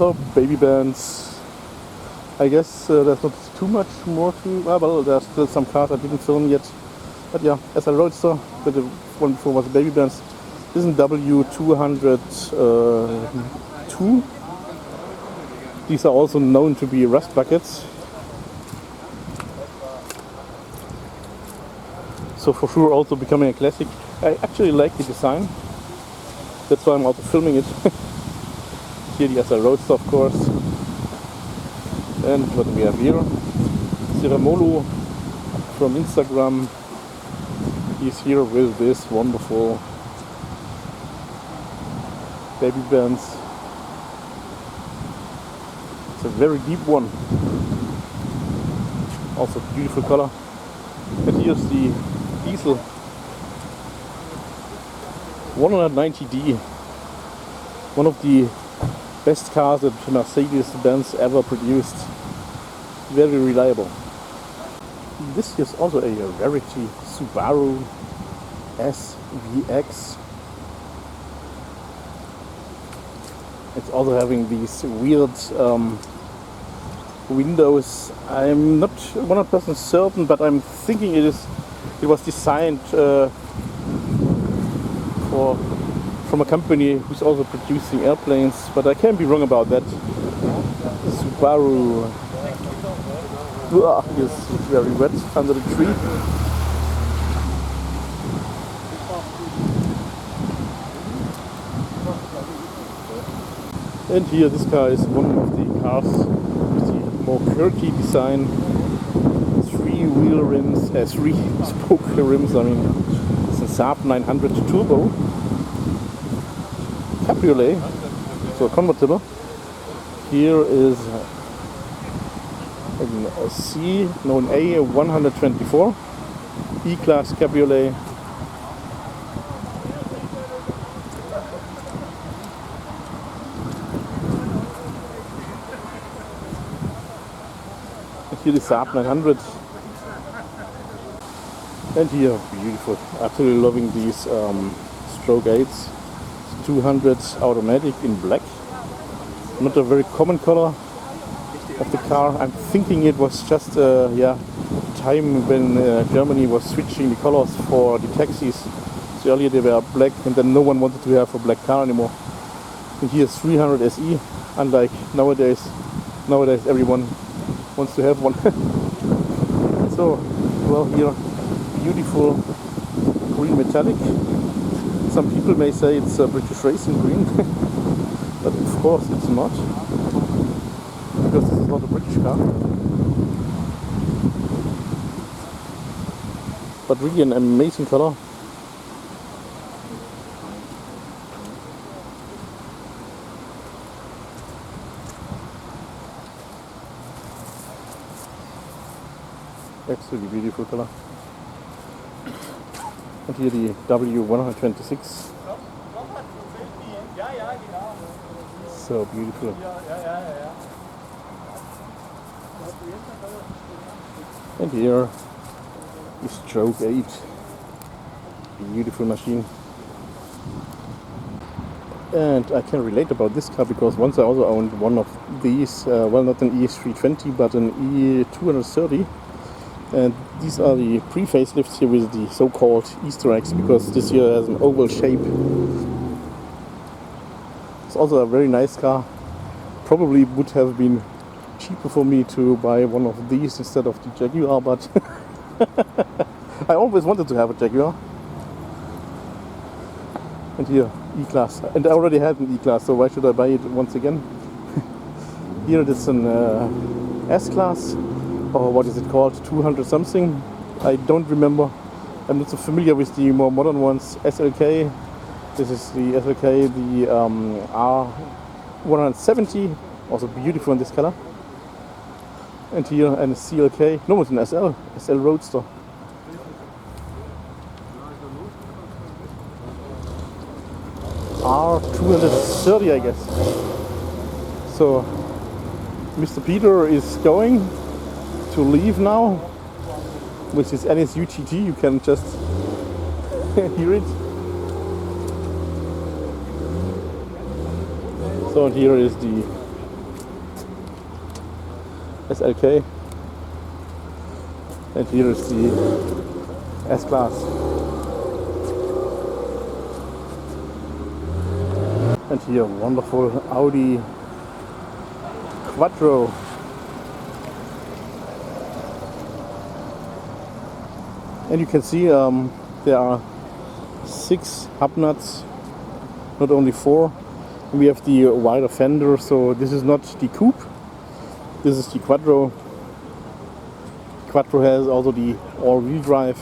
other baby bands. I guess there's not too much more to... well, there's still some cars I didn't film yet. But yeah, SL Roadster, but the one before was the baby bands. This is W202. These are also known to be rust buckets. So for sure also becoming a classic. I actually like the design. That's why I'm also filming it. Here the SL Roadster, of course. And what do we have here? Siramolo from Instagram. He's here with this wonderful baby bands. It's a very deep one. Also beautiful color. And here's the diesel 190D. One of the best cars that Mercedes-Benz ever produced. Very reliable. This is also a rarity, Subaru SVX. It's also having these weird windows. I'm not 100% certain, but I'm thinking it was designed from a company who's also producing airplanes, but I can be wrong about that. Subaru is very wet under the tree. And here this car is one of the cars with the more quirky design. Three-wheel rims, three-spoke rims. I mean, it's a Saab 900 Turbo. Cabriolet, so convertible. Here is an A124 E-Class Cabriolet. And here the Saab 900. And here, beautiful. Absolutely loving these stroke 8s. 200 automatic in black. Not a very common color of the car. I'm thinking it was just time when Germany was switching the colors for the taxis. So earlier they were black and then no one wanted to have a black car anymore. And here's 300 SE, unlike nowadays. Nowadays everyone wants to have one. So, well, here, beautiful green metallic. Some people may say it's a British racing green, but of course it's not, because this is not a British car. But really an amazing color. Absolutely beautiful color. And here the W126. So beautiful. And here is stroke 8. Beautiful machine. And I can relate about this car because once I also owned one of these, well, not an ES320 but an E230. And these are the pre-facelifts here with the so-called Easter eggs, because this here has an oval shape. It's also a very nice car. Probably would have been cheaper for me to buy one of these instead of the Jaguar, but I always wanted to have a Jaguar. And here, E-Class. And I already had an E-Class, so why should I buy it once again? Here it is an S-Class. Or what is it called, 200 something, I don't remember. I'm not so familiar with the more modern ones. SLK, this is the SLK, the R170, also beautiful in this color. And here a CLK, no, it's an SL Roadster. R230, I guess. So Mr. Peter is going to leave now, which is NSUTT, you can just hear it. So here is the SLK. And here is the S-Class. And here, wonderful Audi Quattro. And you can see there are 6 hub nuts, not only 4. We have the wider fender, so this is not the coupe, this is the Quattro. Quattro has also the all-wheel drive.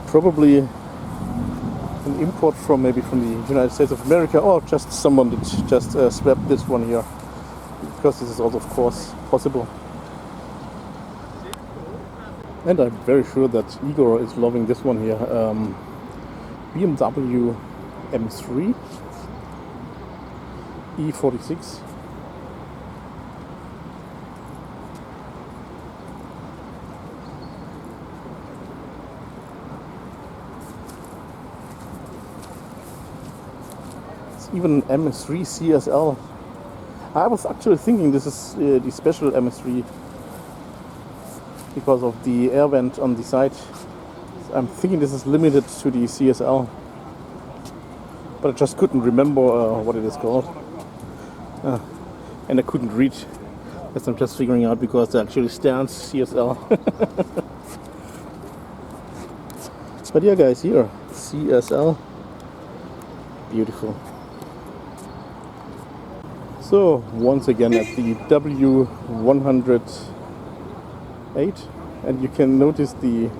Probably an import from maybe from the United States of America, or just someone that just swapped this one here, because this is also of course possible. And I'm very sure that Igor is loving this one here, BMW M3 E46. Even M3 CSL. I was actually thinking this is the special M3 because of the air vent on the side. I'm thinking this is limited to the CSL, but I just couldn't remember what it is called, and I couldn't read. As I'm just figuring out because it actually stands CSL. But yeah, guys, here CSL, beautiful. So once again at the W108, and you can notice the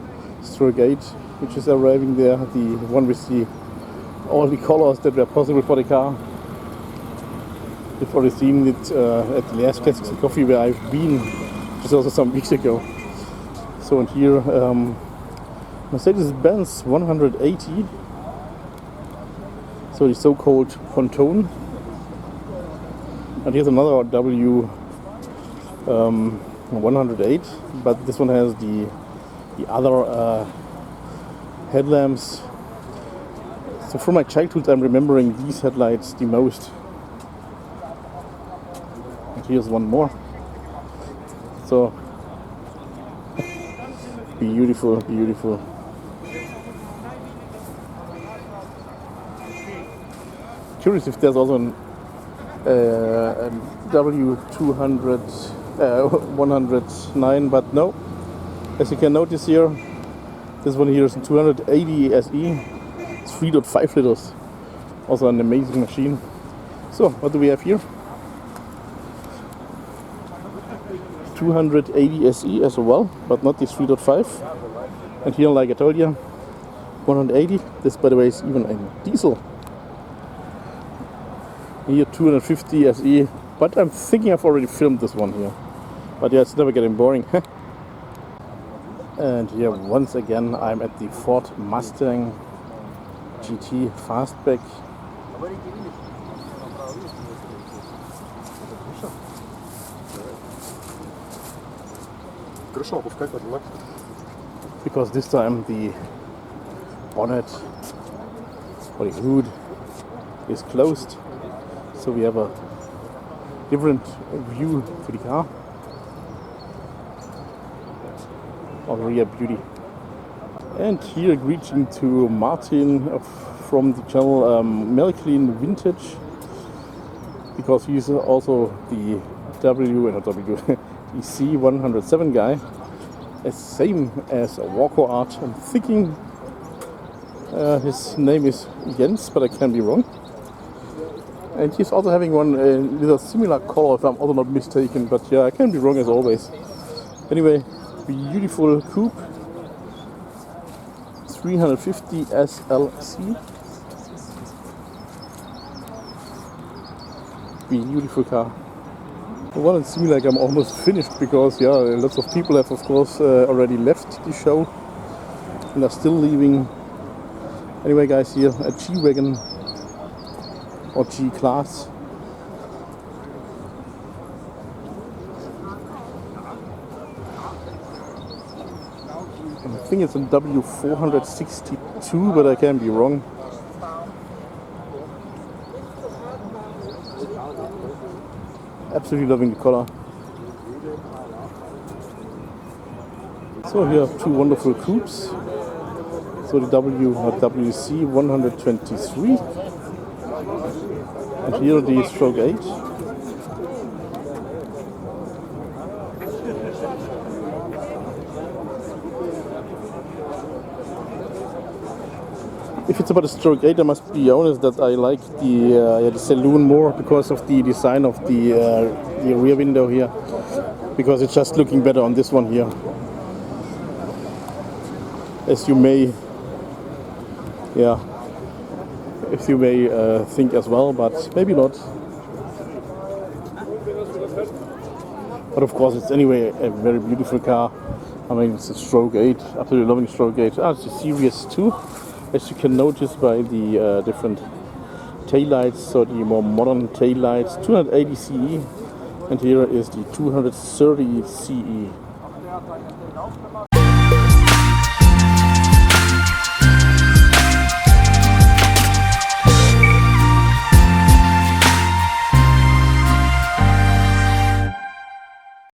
stroke 8 which is arriving there, the one with all the colors that were possible for the car. You've already seen it at the last Classics and Coffee where I've been, which is also some weeks ago. So and here Mercedes-Benz 180, so the so-called Ponton. And here's another W108, but this one has the other headlamps. So from my childhood I'm remembering these headlights the most. And here's one more. So beautiful, beautiful. Curious if there's also an W200 109, but no. As you can notice here, this one here is a 280 SE. It's 3.5 liters. Also an amazing machine. So what do we have here? 280 SE as well, but not the 3.5. And here, like I told you, 180. This, by the way, is even a diesel. Here 250 SE, but I'm thinking I've already filmed this one here. But yeah, it's never getting boring. And here once again I'm at the Ford Mustang GT Fastback. Because this time the bonnet or the hood is closed. So we have a different view to the car. Oh, rear beauty. And here greeting to Martin from the channel Melclean Vintage, because he's also the the C107 guy, as same as a Walker Art. I'm thinking his name is Jens, but I can be wrong. And he's also having one with a similar color, if I'm also not mistaken, but yeah, I can be wrong as always. Anyway, beautiful coupe, 350 SLC. Beautiful car. Well, it seems like I'm almost finished because yeah, lots of people have of course already left the show and are still leaving. Anyway, guys, here a G-Wagon or G-Class. I think it's a W462, but I can be wrong. Absolutely loving the color. So here are two wonderful coupes. So the WC 123 and here the stroke 8. If it's about a stroke 8, I must be honest that I like the saloon more because of the design of the rear window here, because it's just looking better on this one here. As you may think as well, but maybe not. But of course, it's anyway a very beautiful car. I mean, it's a stroke 8, absolutely loving stroke 8. It's a Series 2, as you can notice by the different taillights, so the more modern taillights, 280 CE, and here is the 230 CE.